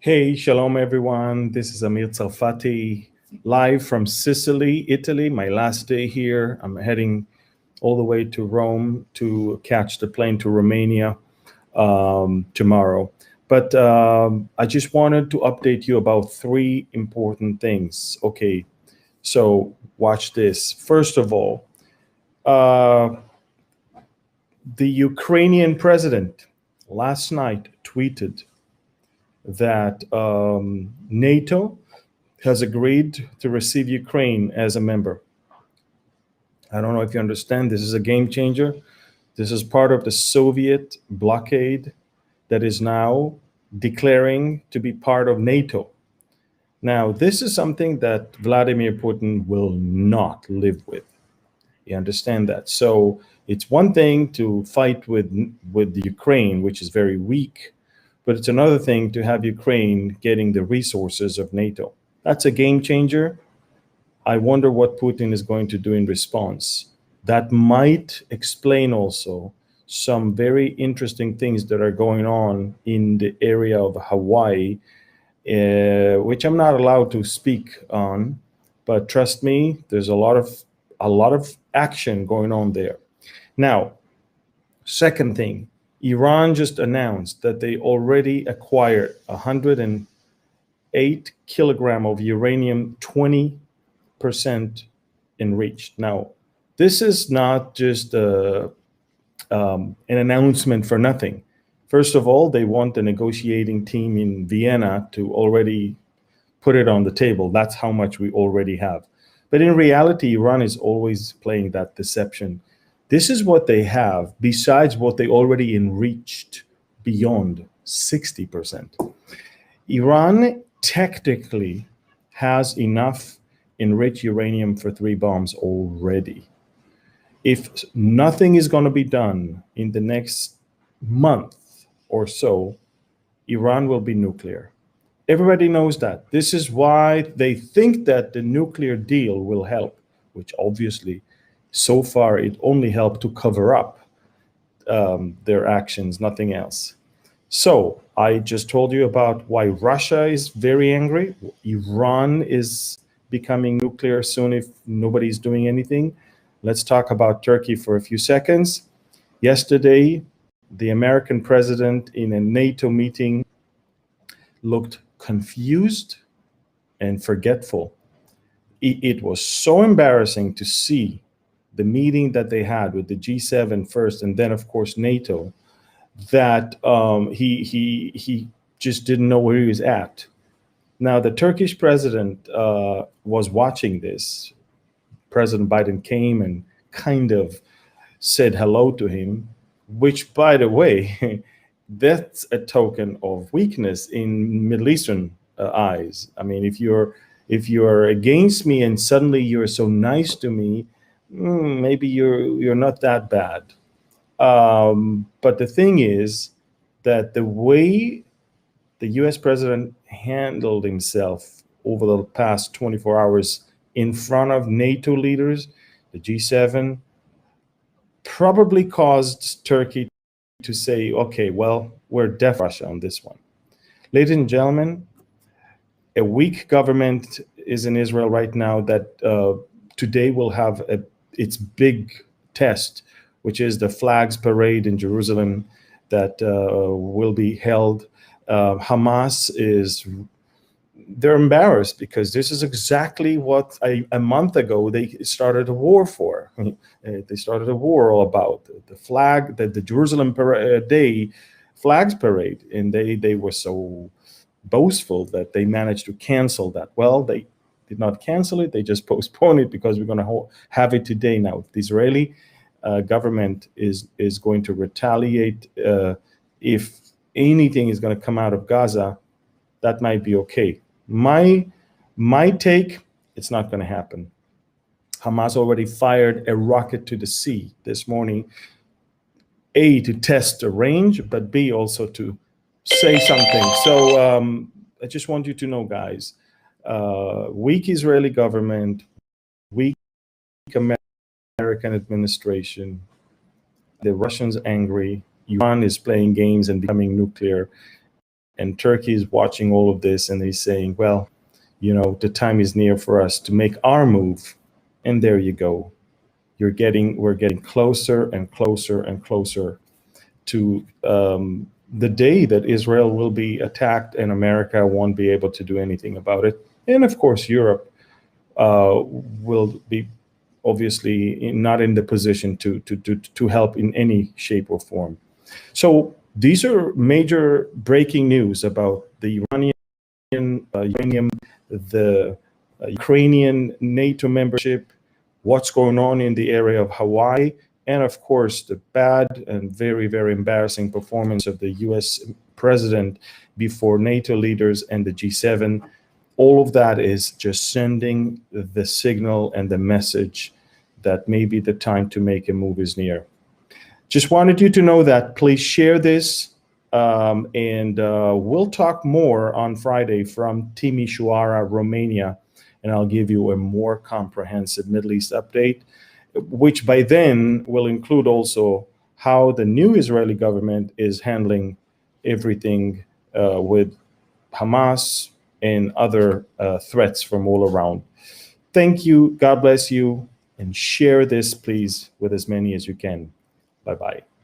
Hey, shalom everyone. This isツァルファティ, live from Sicily, Italy. My last day here. I'm heading all the way to Rome to catch the plane to Romania tomorrow. But I just wanted to update you about three important things. Okay, so watch this. First of all, the Ukrainian president last night tweeted that NATO has agreed to receive Ukraine as a member. I don't know if you understand, this is a game changer. This is part of the Soviet blockade that is now declaring to be part of NATO. Now, this is something that Vladimir Putin will not live with. You understand that? So it's one thing to fight with the Ukraine, which is very weak, but it's another thing to have Ukraine getting the resources of NATO. That's a game changer. I wonder what Putin is going to do in response. That might explain also some very interesting things that are going on in the area of Hawaii, which I'm not allowed to speak on, but trust me, there's a lot of action going on there. Now, second thing, Iran just announced that they already acquired 108 kilograms of uranium, 20% enriched. Now, this is not just an announcement for nothing. First of all, they want the negotiating team in Vienna to already put it on the table. That's how much we already have. But in reality, Iran is always playing that deception. This is what they have, besides what they already enriched beyond 60%. Iran technically has enough enriched uranium for 3 bombs already. If nothing is going to be done in the next month or so, Iran will be nuclear. Everybody knows that. This is why they think that the nuclear deal will help, which obviously so far it only helped to cover up their actions, nothing else. So I just told you about why Russia is very angry. Iran is becoming nuclear soon if nobody's doing anything. Let's talk about Turkey for a few seconds. Yesterday, the American president in a NATO meeting looked confused and forgetful. It was so embarrassing to see the meeting that they had with the G7 first, and then of course NATO, that he just didn't know where he was at. Now the Turkish president was watching this. President Biden came and kind of said hello to him, which, by the way, that's a token of weakness in Middle Eastern eyes. I mean, if you're against me and suddenly you're so nice to me, maybe you're not that bad. But the thing is that the way the US president handled himself over the past 24 hours in front of NATO leaders, the G7, probably caused Turkey to say, okay, well, we're deaf Russia on this one. Ladies and gentlemen, a weak government is in Israel right now that today will have its big test, which is the flags parade in Jerusalem that will be held. Hamas they're embarrassed because this is exactly what a month ago they started a war for. They started a war all about the flag, the Jerusalem Day flags parade, and they were so boastful that they managed to cancel that. Well, they did not cancel it, they just postponed it because we're going to have it today now. The Israeli government is going to retaliate. If anything is going to come out of Gaza, that might be okay. My take, it's not going to happen. Hamas already fired a rocket to the sea this morning, A, to test the range, but B, also to say something. So I just want you to know, guys, weak Israeli government, weak American administration, the Russians angry, Iran is playing games and becoming nuclear. And Turkey is watching all of this and they're saying, well, the time is near for us to make our move. And there you go. We're getting closer and closer and closer to the day that Israel will be attacked and America won't be able to do anything about it. And of course, Europe will be obviously not in the position to help in any shape or form. So these are major breaking news about the uranium, the Ukrainian NATO membership, what's going on in the area of Hawaii, and of course, the bad and very, very embarrassing performance of the US president before NATO leaders and the G7. All of that is just sending the signal and the message that maybe the time to make a move is near. Just wanted you to know that. Please share this. And we'll talk more on Friday from Timișoara, Romania, and I'll give you a more comprehensive Middle East update, which by then will include also how the new Israeli government is handling everything with Hamas and other threats from all around. Thank you. God bless you. And share this, please, with as many as you can. Bye-bye.